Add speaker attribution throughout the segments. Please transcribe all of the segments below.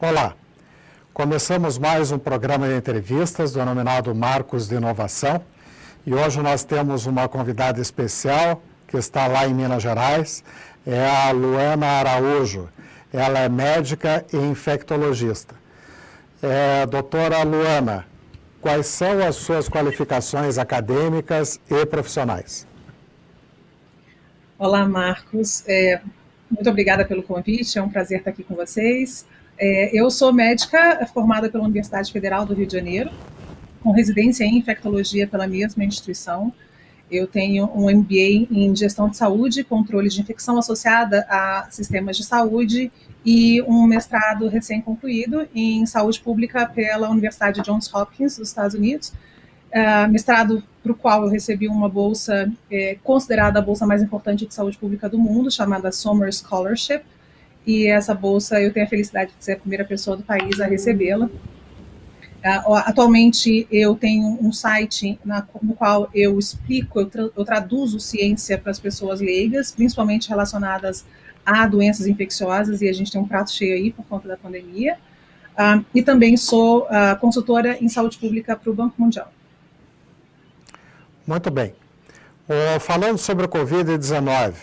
Speaker 1: Olá, começamos mais um programa de entrevistas denominado Marcos de Inovação e hoje nós temos uma convidada especial que está lá em Minas Gerais, é a Luana Araújo. Ela é médica e infectologista. Doutora Luana, quais são as suas qualificações acadêmicas e profissionais?
Speaker 2: Olá, Marcos. Muito obrigada pelo convite, é um prazer estar aqui com vocês. Eu sou médica formada pela Universidade Federal do Rio de Janeiro, com residência em infectologia pela mesma instituição. Eu tenho um MBA em gestão de saúde e controle de infecção associada a sistemas de saúde e um mestrado recém-concluído em saúde pública pela Universidade Johns Hopkins, dos Estados Unidos. Mestrado para o qual eu recebi uma bolsa considerada a bolsa mais importante de saúde pública do mundo, chamada Sommer Scholarship, e essa bolsa eu tenho a felicidade de ser a primeira pessoa do país a recebê-la. Atualmente eu tenho um site no qual eu explico, eu traduzo ciência para as pessoas leigas, principalmente relacionadas a doenças infecciosas, e a gente tem um prato cheio aí por conta da pandemia. E também sou consultora em saúde pública para o Banco Mundial.
Speaker 1: Muito bem. Falando sobre o Covid-19,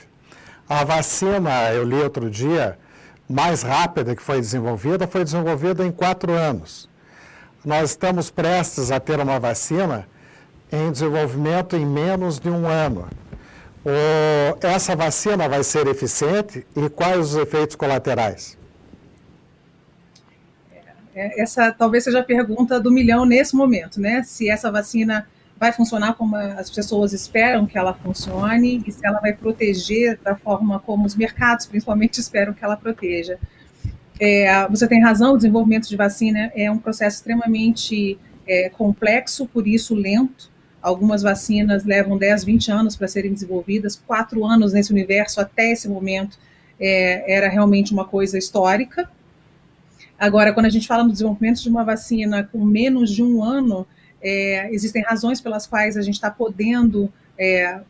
Speaker 1: a vacina, eu li outro dia, mais rápida que foi desenvolvida em 4 anos. Nós estamos prestes a ter uma vacina em desenvolvimento em menos de 1 ano. Essa vacina vai ser eficiente e quais os efeitos colaterais?
Speaker 2: Essa talvez seja a pergunta do milhão nesse momento, né? Se essa vacina vai funcionar como as pessoas esperam que ela funcione e se ela vai proteger da forma como os mercados, principalmente, esperam que ela proteja. Você tem razão, o desenvolvimento de vacina é um processo extremamente complexo, por isso lento. Algumas vacinas levam 10, 20 anos para serem desenvolvidas, 4 anos nesse universo até esse momento era realmente uma coisa histórica. Agora, quando a gente fala no desenvolvimento de uma vacina com menos de 1 ano, existem razões pelas quais a gente está podendo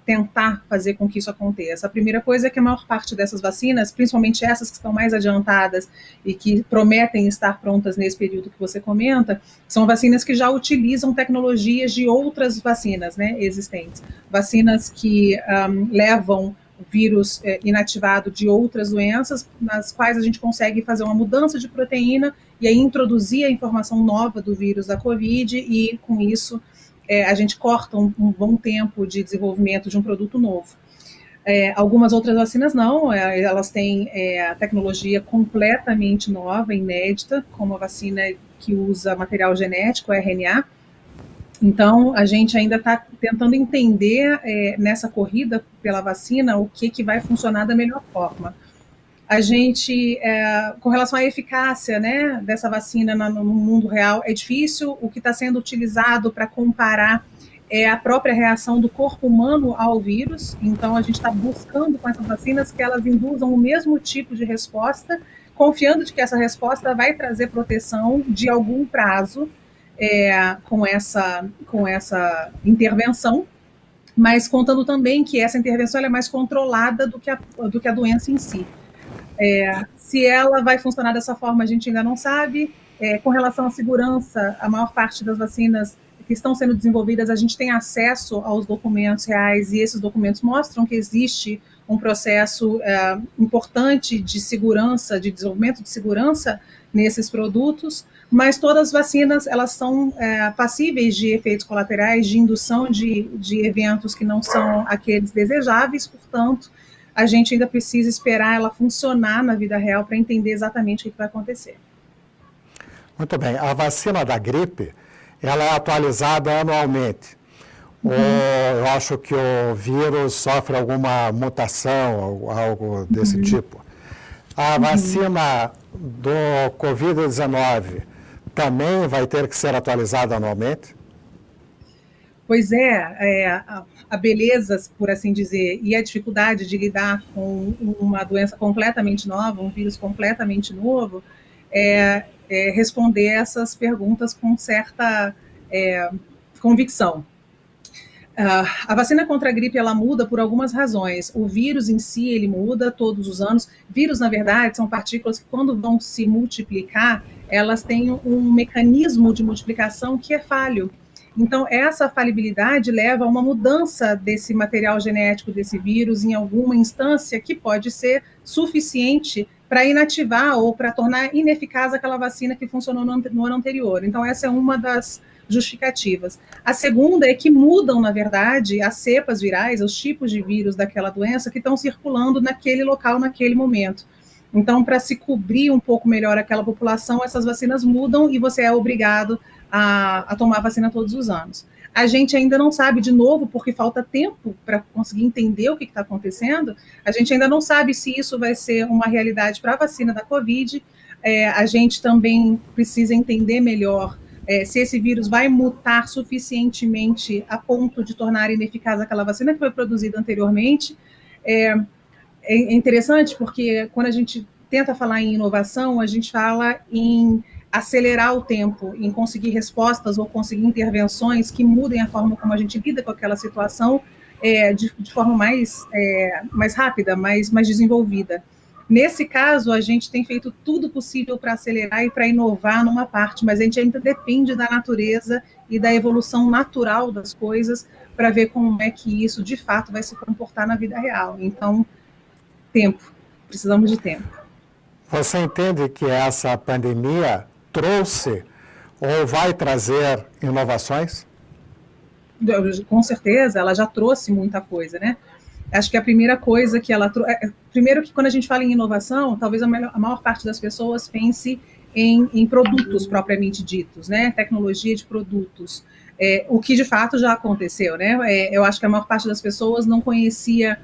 Speaker 2: tentar fazer com que isso aconteça. A primeira coisa é que a maior parte dessas vacinas, principalmente essas que estão mais adiantadas e que prometem estar prontas nesse período que você comenta, são vacinas que já utilizam tecnologias de outras vacinas, né, existentes. Vacinas que levam o vírus inativado de outras doenças, nas quais a gente consegue fazer uma mudança de proteína e aí introduzir a informação nova do vírus da Covid e, com isso, a gente corta um bom tempo de desenvolvimento de um produto novo. Algumas outras vacinas não, elas têm a tecnologia completamente nova, inédita, como a vacina que usa material genético, RNA. Então, a gente ainda está tentando entender nessa corrida pela vacina o que vai funcionar da melhor forma. A gente, com relação à eficácia, né, dessa vacina no mundo real, é difícil. O que está sendo utilizado para comparar é a própria reação do corpo humano ao vírus. Então, a gente está buscando com essas vacinas que elas induzam o mesmo tipo de resposta, confiando de que essa resposta vai trazer proteção de algum prazo com essa intervenção, mas contando também que essa intervenção é mais controlada do que a doença em si. Se ela vai funcionar dessa forma, a gente ainda não sabe. Com relação à segurança, a maior parte das vacinas que estão sendo desenvolvidas, a gente tem acesso aos documentos reais e esses documentos mostram que existe um processo importante de segurança, de desenvolvimento de segurança nesses produtos, mas todas as vacinas elas são passíveis de efeitos colaterais, de indução de eventos que não são aqueles desejáveis, portanto, a gente ainda precisa esperar ela funcionar na vida real para entender exatamente o que vai acontecer.
Speaker 1: Muito bem. A vacina da gripe, ela é atualizada anualmente. Eu acho que o vírus sofre alguma mutação, algo desse tipo. A vacina do Covid-19 também vai ter que ser atualizada anualmente?
Speaker 2: Pois a beleza, por assim dizer, e a dificuldade de lidar com uma doença completamente nova, um vírus completamente novo, responder essas perguntas com certa convicção. A vacina contra a gripe, ela muda por algumas razões. O vírus em si, ele muda todos os anos. Vírus, na verdade, são partículas que, quando vão se multiplicar, elas têm um mecanismo de multiplicação que é falho. Então, essa falibilidade leva a uma mudança desse material genético desse vírus em alguma instância que pode ser suficiente para inativar ou para tornar ineficaz aquela vacina que funcionou no ano anterior. Então, essa é uma das justificativas. A segunda é que mudam, na verdade, as cepas virais, os tipos de vírus daquela doença que estão circulando naquele local, naquele momento. Então, para se cobrir um pouco melhor aquela população, essas vacinas mudam e você é obrigado a tomar vacina todos os anos. A gente ainda não sabe, de novo, porque falta tempo para conseguir entender o que está acontecendo, a gente ainda não sabe se isso vai ser uma realidade para a vacina da Covid. A gente também precisa entender melhor se esse vírus vai mutar suficientemente a ponto de tornar ineficaz aquela vacina que foi produzida anteriormente. É interessante porque quando a gente tenta falar em inovação, a gente fala em acelerar o tempo, em conseguir respostas ou conseguir intervenções que mudem a forma como a gente lida com aquela situação de forma mais rápida, mais desenvolvida. Nesse caso, a gente tem feito tudo possível para acelerar e para inovar numa parte, mas a gente ainda depende da natureza e da evolução natural das coisas para ver como é que isso, de fato, vai se comportar na vida real. Então, tempo. Precisamos de tempo.
Speaker 1: Você entende que essa pandemia trouxe ou vai trazer inovações?
Speaker 2: Com certeza, ela já trouxe muita coisa, né? Acho que a primeira coisa que ela trouxe... Primeiro que quando a gente fala em inovação, talvez a maior parte das pessoas pense em produtos propriamente ditos, né? Tecnologia de produtos. O que de fato já aconteceu, né? Eu acho que a maior parte das pessoas não conhecia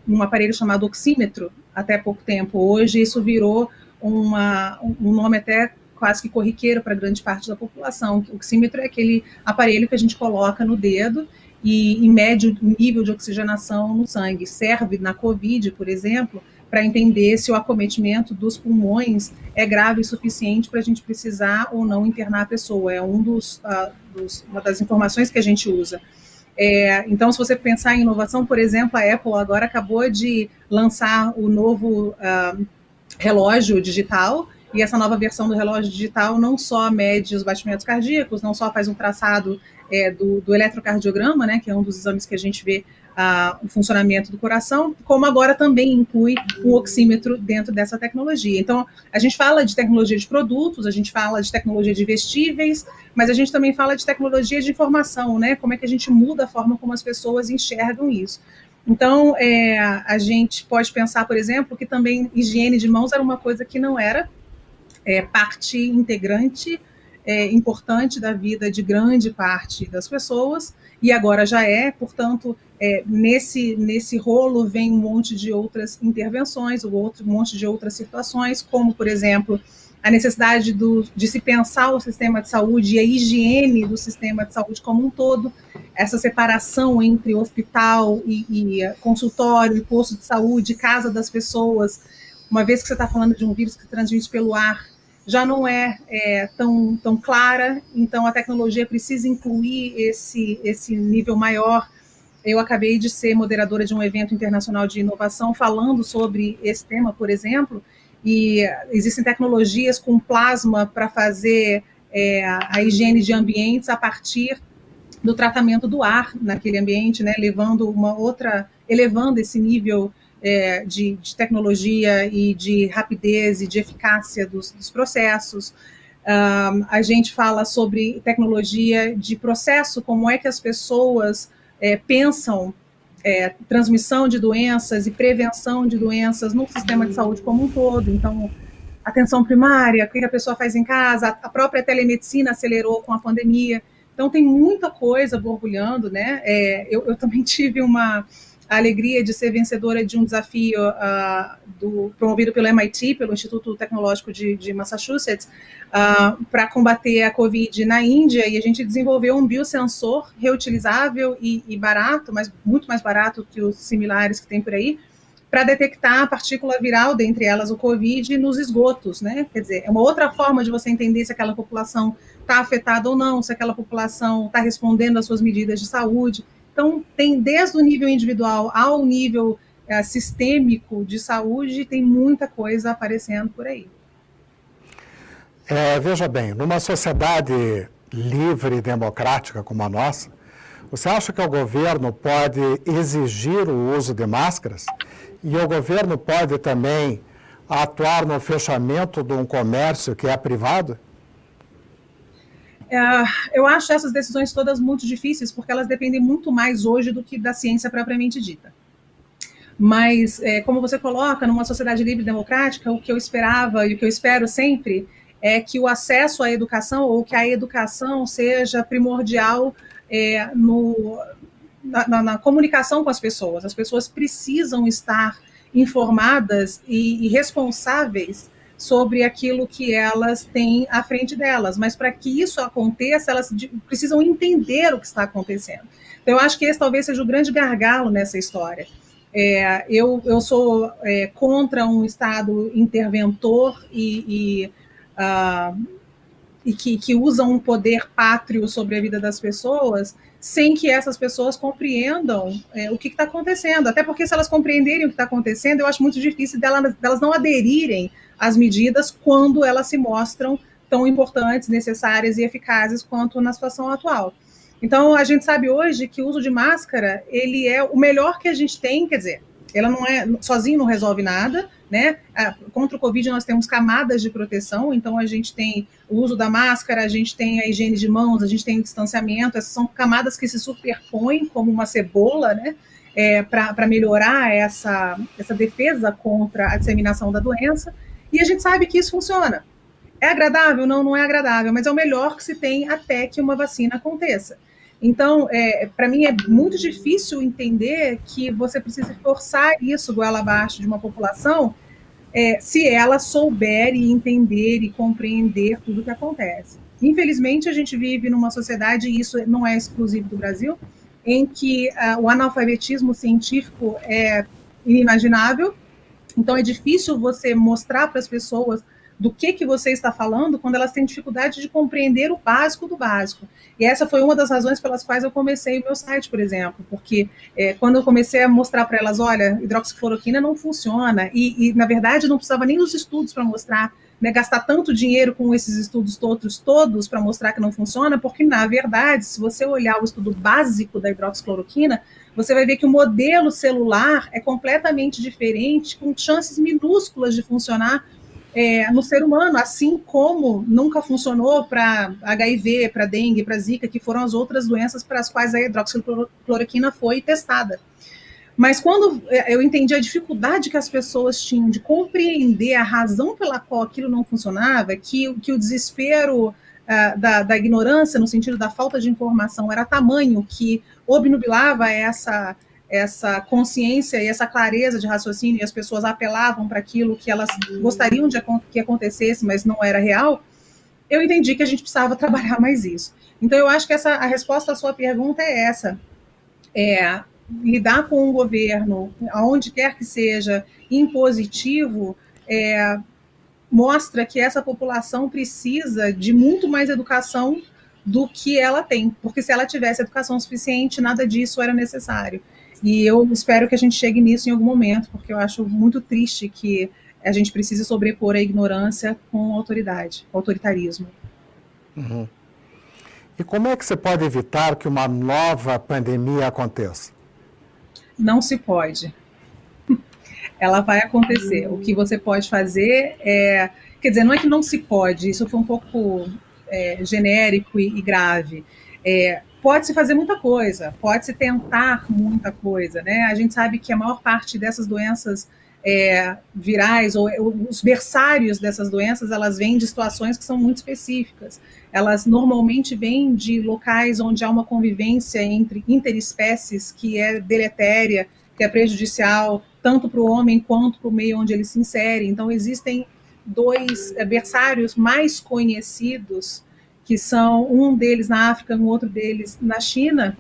Speaker 2: um aparelho chamado oxímetro até pouco tempo. Hoje isso virou um nome até quase que corriqueiro para grande parte da população. O oxímetro é aquele aparelho que a gente coloca no dedo e mede o nível de oxigenação no sangue. Serve na Covid, por exemplo, para entender se o acometimento dos pulmões é grave o suficiente para a gente precisar ou não internar a pessoa. É uma das informações que a gente usa. Então, se você pensar em inovação, por exemplo, a Apple agora acabou de lançar o novo relógio digital, e essa nova versão do relógio digital não só mede os batimentos cardíacos, não só faz um traçado do eletrocardiograma, né, que é um dos exames que a gente vê o funcionamento do coração, como agora também inclui um oxímetro dentro dessa tecnologia. Então, a gente fala de tecnologia de produtos, a gente fala de tecnologia de vestíveis, mas a gente também fala de tecnologia de informação, né? Como é que a gente muda a forma como as pessoas enxergam isso. Então, a gente pode pensar, por exemplo, que também higiene de mãos era uma coisa que não era parte integrante, importante da vida de grande parte das pessoas, e agora já portanto, nesse rolo vem um monte de outras intervenções, um monte de outras situações, como, por exemplo, a necessidade de se pensar o sistema de saúde e a higiene do sistema de saúde como um todo, essa separação entre hospital e consultório e posto de saúde, casa das pessoas, uma vez que você está falando de um vírus que se transmite pelo ar, já não é tão clara, então a tecnologia precisa incluir esse nível maior. Eu acabei de ser moderadora de um evento internacional de inovação falando sobre esse tema, por exemplo, e existem tecnologias com plasma para fazer a higiene de ambientes a partir do tratamento do ar naquele ambiente, né, elevando esse nível de tecnologia e de rapidez e de eficácia dos processos. A gente fala sobre tecnologia de processo, como é que as pessoas pensam transmissão de doenças e prevenção de doenças no sistema de saúde como um todo. Então, atenção primária, o que a pessoa faz em casa, a própria telemedicina acelerou com a pandemia. Então, tem muita coisa borbulhando, né? Eu também tive a alegria de ser vencedora de um desafio promovido pelo MIT, pelo Instituto Tecnológico de Massachusetts, para combater a Covid na Índia, e a gente desenvolveu um biosensor reutilizável e barato, mas muito mais barato que os similares que tem por aí, para detectar a partícula viral, dentre elas o Covid, nos esgotos, né? Quer dizer, é uma outra forma de você entender se aquela população está afetada ou não, se aquela população está respondendo às suas medidas de saúde. Então, tem desde o nível individual ao nível sistêmico de saúde, tem muita coisa aparecendo por aí.
Speaker 1: Veja bem, numa sociedade livre e democrática como a nossa, você acha que o governo pode exigir o uso de máscaras? E o governo pode também atuar no fechamento de um comércio que é privado?
Speaker 2: Eu acho essas decisões todas muito difíceis, porque elas dependem muito mais hoje do que da ciência propriamente dita. Mas, como você coloca, numa sociedade livre e democrática, o que eu esperava e o que eu espero sempre é que o acesso à educação, ou que a educação seja primordial na comunicação com as pessoas. As pessoas precisam estar informadas e responsáveis sobre aquilo que elas têm à frente delas, mas para que isso aconteça, elas precisam entender o que está acontecendo. Então, eu acho que esse talvez seja o grande gargalo nessa história. Eu sou contra um Estado interventor e que usa um poder pátrio sobre a vida das pessoas, sem que essas pessoas compreendam o que está acontecendo. Até porque, se elas compreenderem o que está acontecendo, eu acho muito difícil delas não aderirem às medidas quando elas se mostram tão importantes, necessárias e eficazes quanto na situação atual. Então, a gente sabe hoje que o uso de máscara, ele é o melhor que a gente tem, quer dizer, ela não é, sozinho não resolve nada, né? Contra o Covid nós temos camadas de proteção, então a gente tem o uso da máscara, a gente tem a higiene de mãos, a gente tem o distanciamento, essas são camadas que se superpõem como uma cebola, né? Para melhorar essa defesa contra a disseminação da doença, e a gente sabe que isso funciona. É agradável? Não, não é agradável, mas é o melhor que se tem até que uma vacina aconteça. Então, para mim é muito difícil entender que você precisa forçar isso goela abaixo de uma população se ela souber e entender e compreender tudo o que acontece. Infelizmente, a gente vive numa sociedade, e isso não é exclusivo do Brasil, em que o analfabetismo científico é inimaginável. Então, é difícil você mostrar para as pessoas do que você está falando quando elas têm dificuldade de compreender o básico do básico. E essa foi uma das razões pelas quais eu comecei o meu site, por exemplo, porque quando eu comecei a mostrar para elas, olha, hidroxicloroquina não funciona, e na verdade não precisava nem dos estudos para mostrar, né, gastar tanto dinheiro com esses estudos todos para mostrar que não funciona, porque na verdade, se você olhar o estudo básico da hidroxicloroquina, você vai ver que o modelo celular é completamente diferente, com chances minúsculas de funcionar no ser humano, assim como nunca funcionou para HIV, para dengue, para zika, que foram as outras doenças para as quais a hidroxicloroquina foi testada. Mas quando eu entendi a dificuldade que as pessoas tinham de compreender a razão pela qual aquilo não funcionava, que o desespero da ignorância, no sentido da falta de informação, era tamanho que obnubilava essa consciência e essa clareza de raciocínio, e as pessoas apelavam para aquilo que elas gostariam que acontecesse, mas não era real, eu entendi que a gente precisava trabalhar mais isso. Então, eu acho que a resposta à sua pergunta é essa. Lidar com o governo, aonde quer que seja, impositivo, mostra que essa população precisa de muito mais educação do que ela tem, porque se ela tivesse educação suficiente, nada disso era necessário. E eu espero que a gente chegue nisso em algum momento, porque eu acho muito triste que a gente precise sobrepor a ignorância com autoridade, autoritarismo.
Speaker 1: Uhum. E como é que você pode evitar que uma nova pandemia aconteça?
Speaker 2: Não se pode. Ela vai acontecer. O que você pode fazer quer dizer, não é que não se pode, isso foi um pouco genérico e grave. Pode-se fazer muita coisa, pode-se tentar muita coisa, né? A gente sabe que a maior parte dessas doenças virais, ou os berçários dessas doenças, elas vêm de situações que são muito específicas. Elas normalmente vêm de locais onde há uma convivência entre interespécies que é deletéria, que é prejudicial, tanto para o homem quanto para o meio onde ele se insere. Então, existem dois berçários mais conhecidos, que são um deles na África, um outro deles na China.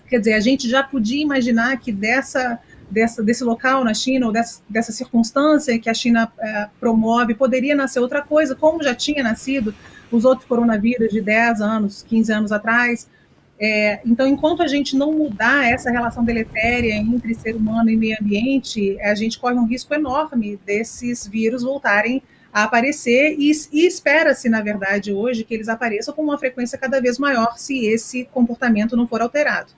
Speaker 2: Quer dizer, a gente já podia imaginar que dessa desse local na China, ou dessa circunstância que a China promove, poderia nascer outra coisa, como já tinha nascido os outros coronavírus de 10 anos, 15 anos atrás. Então, enquanto a gente não mudar essa relação deletéria entre ser humano e meio ambiente, a gente corre um risco enorme desses vírus voltarem a aparecer, e espera-se, na verdade, hoje, que eles apareçam com uma frequência cada vez maior se esse comportamento não for alterado.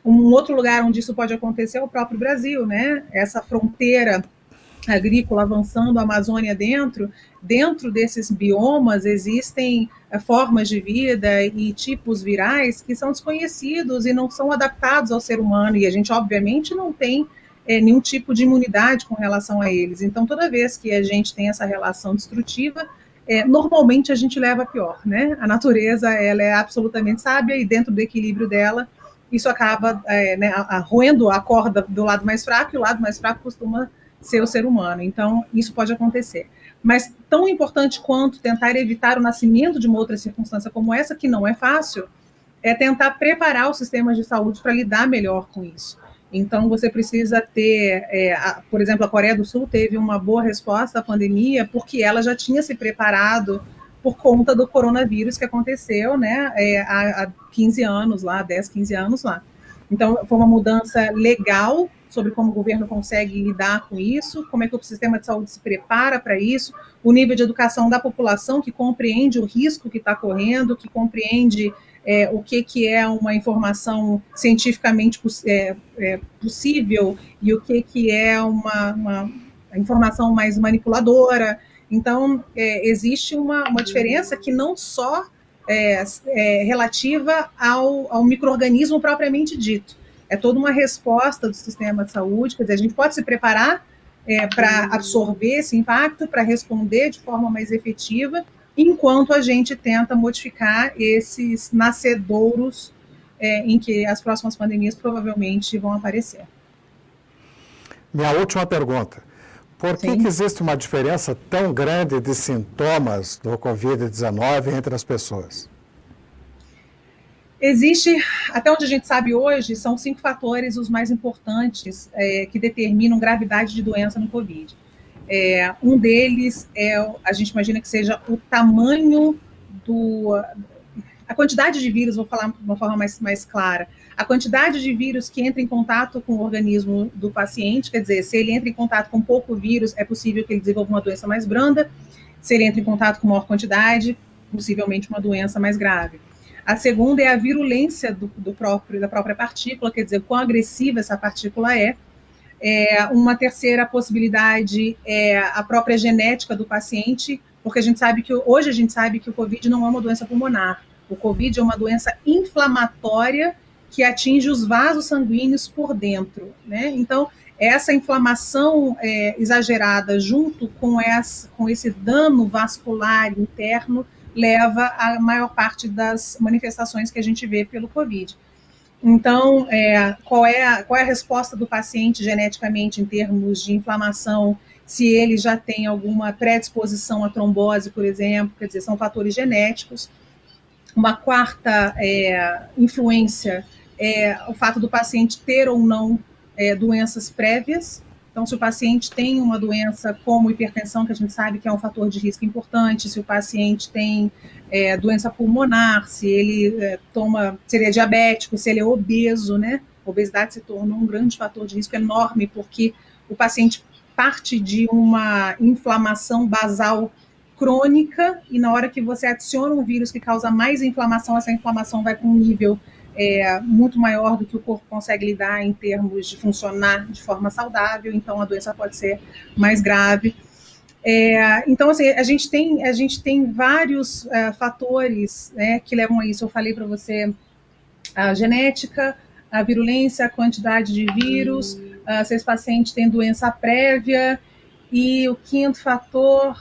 Speaker 2: Um outro lugar onde isso pode acontecer é o próprio Brasil, né? Essa fronteira agrícola avançando, a Amazônia dentro desses biomas existem formas de vida e tipos virais que são desconhecidos e não são adaptados ao ser humano, e a gente obviamente não tem nenhum tipo de imunidade com relação a eles. Então, toda vez que a gente tem essa relação destrutiva, normalmente a gente leva a pior, né? A natureza, ela é absolutamente sábia, e dentro do equilíbrio dela, isso acaba roendo a corda do lado mais fraco, e o lado mais fraco costuma ser o ser humano. Então, isso pode acontecer. Mas tão importante quanto tentar evitar o nascimento de uma outra circunstância como essa, que não é fácil, é tentar preparar os sistemas de saúde para lidar melhor com isso. Então, você precisa ter, por exemplo, a Coreia do Sul teve uma boa resposta à pandemia porque ela já tinha se preparado por conta do coronavírus que aconteceu, né, há 15 anos lá, 10, 15 anos lá. Então, foi uma mudança legal sobre como o governo consegue lidar com isso, como é que o sistema de saúde se prepara para isso, o nível de educação da população que compreende o risco que está correndo, que compreende o que é uma informação cientificamente possível e o que é uma informação mais manipuladora. Então, existe uma diferença que não só relativa ao micro-organismo propriamente dito. É toda uma resposta do sistema de saúde, quer dizer, a gente pode se preparar para absorver esse impacto, para responder de forma mais efetiva, enquanto a gente tenta modificar esses nascedouros em que as próximas pandemias provavelmente vão aparecer.
Speaker 1: Minha última pergunta. Por que existe uma diferença tão grande de sintomas do Covid-19 entre as pessoas?
Speaker 2: Existe, até onde a gente sabe hoje, são 5 fatores os mais importantes que determinam gravidade de doença no Covid. Um deles a gente imagina que seja o tamanho a quantidade de vírus, vou falar de uma forma mais clara, a quantidade de vírus que entra em contato com o organismo do paciente, quer dizer, se ele entra em contato com pouco vírus, é possível que ele desenvolva uma doença mais branda, se ele entra em contato com maior quantidade, possivelmente uma doença mais grave. A segunda é a virulência da própria partícula, quer dizer, quão agressiva essa partícula é. Uma terceira possibilidade é a própria genética do paciente, porque hoje a gente sabe que o Covid não é uma doença pulmonar. O Covid é uma doença inflamatória que atinge os vasos sanguíneos por dentro, né? Então, essa inflamação exagerada junto com esse dano vascular interno leva à maior parte das manifestações que a gente vê pelo Covid. Então, qual é a resposta do paciente geneticamente em termos de inflamação, se ele já tem alguma predisposição à trombose, por exemplo, quer dizer, são fatores genéticos. Uma quarta influência é o fato do paciente ter ou não doenças prévias. Então, se o paciente tem uma doença como hipertensão, que a gente sabe que é um fator de risco importante, se o paciente tem doença pulmonar, se ele se ele é diabético, se ele é obeso, né? A obesidade se tornou um grande fator de risco enorme, porque o paciente parte de uma inflamação basal crônica, e na hora que você adiciona um vírus que causa mais inflamação, essa inflamação vai para um nível muito maior do que o corpo consegue lidar em termos de funcionar de forma saudável, então a doença pode ser mais grave. Então, assim, a gente tem vários fatores que levam a isso. Eu falei para você a genética, a virulência, a quantidade de vírus, se esse paciente tem doença prévia, e o quinto fator...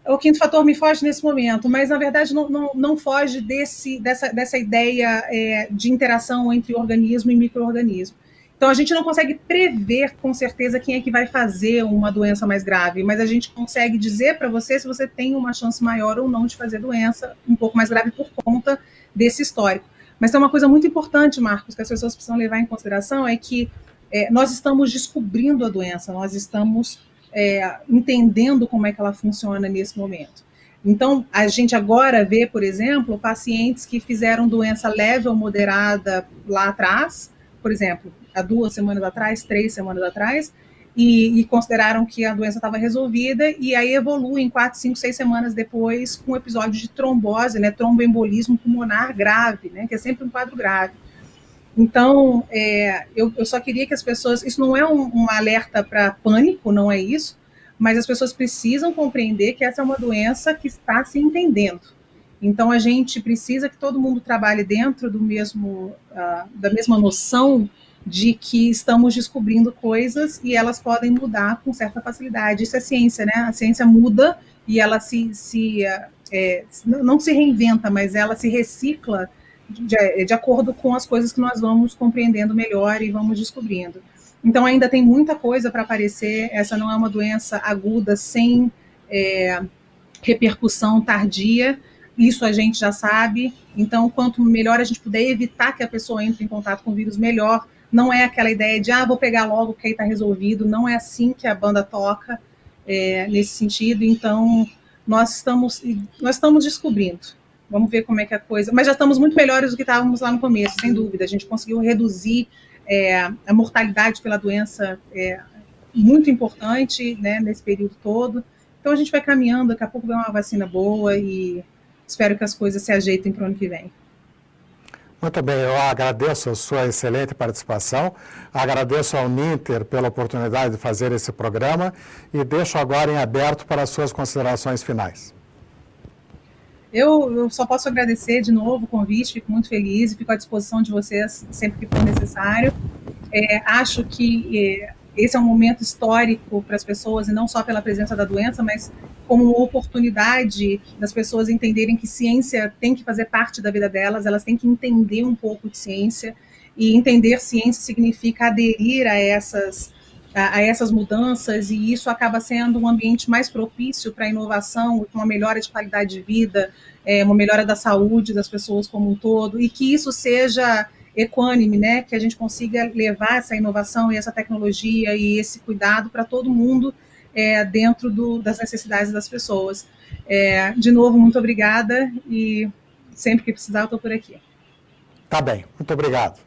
Speaker 2: O quinto fator me foge nesse momento, mas na verdade não foge dessa ideia de interação entre organismo e micro-organismo. Então a gente não consegue prever com certeza quem é que vai fazer uma doença mais grave, mas a gente consegue dizer para você se você tem uma chance maior ou não de fazer doença um pouco mais grave por conta desse histórico. Mas tem uma coisa muito importante, Marcos, que as pessoas precisam levar em consideração, é que nós estamos descobrindo a doença, nós estamos entendendo como é que ela funciona nesse momento. Então, a gente agora vê, por exemplo, pacientes que fizeram doença leve ou moderada lá atrás, por exemplo, há 2 semanas atrás, 3 semanas atrás, e consideraram que a doença estava resolvida, e aí evoluem 4, 5, 6 semanas depois com um episódio de trombose, né, tromboembolismo pulmonar grave, né, que é sempre um quadro grave. Então, eu só queria que as pessoas... Isso não é um alerta para pânico, não é isso, mas as pessoas precisam compreender que essa é uma doença que está se entendendo. Então, a gente precisa que todo mundo trabalhe dentro do da mesma noção de que estamos descobrindo coisas e elas podem mudar com certa facilidade. Isso é ciência, né? A ciência muda e ela não se reinventa, mas ela se recicla de acordo com as coisas que nós vamos compreendendo melhor e vamos descobrindo. Então, ainda tem muita coisa para aparecer. Essa não é uma doença aguda sem repercussão tardia. Isso a gente já sabe. Então, quanto melhor a gente puder evitar que a pessoa entre em contato com o vírus, melhor. Não é aquela ideia de, vou pegar logo porque aí está resolvido. Não é assim que a banda toca, nesse sentido. Então, nós estamos descobrindo. Vamos ver como é que a coisa... Mas já estamos muito melhores do que estávamos lá no começo, sem dúvida. A gente conseguiu reduzir a mortalidade pela doença muito importante, né, nesse período todo. Então a gente vai caminhando, daqui a pouco vem uma vacina boa e espero que as coisas se ajeitem para o ano que vem.
Speaker 1: Muito bem, eu agradeço a sua excelente participação, agradeço ao Ninter pela oportunidade de fazer esse programa e deixo agora em aberto para as suas considerações finais.
Speaker 2: Eu só posso agradecer de novo o convite, fico muito feliz e fico à disposição de vocês sempre que for necessário. Acho que esse é um momento histórico para as pessoas, e não só pela presença da doença, mas como oportunidade das pessoas entenderem que ciência tem que fazer parte da vida delas, elas têm que entender um pouco de ciência, e entender ciência significa aderir a essas mudanças, e isso acaba sendo um ambiente mais propício para a inovação, uma melhora de qualidade de vida, uma melhora da saúde das pessoas como um todo, e que isso seja equânime, né? Que a gente consiga levar essa inovação e essa tecnologia e esse cuidado para todo mundo dentro das necessidades das pessoas. De novo, muito obrigada e sempre que precisar eu estou por aqui.
Speaker 1: Tá bem, muito obrigado.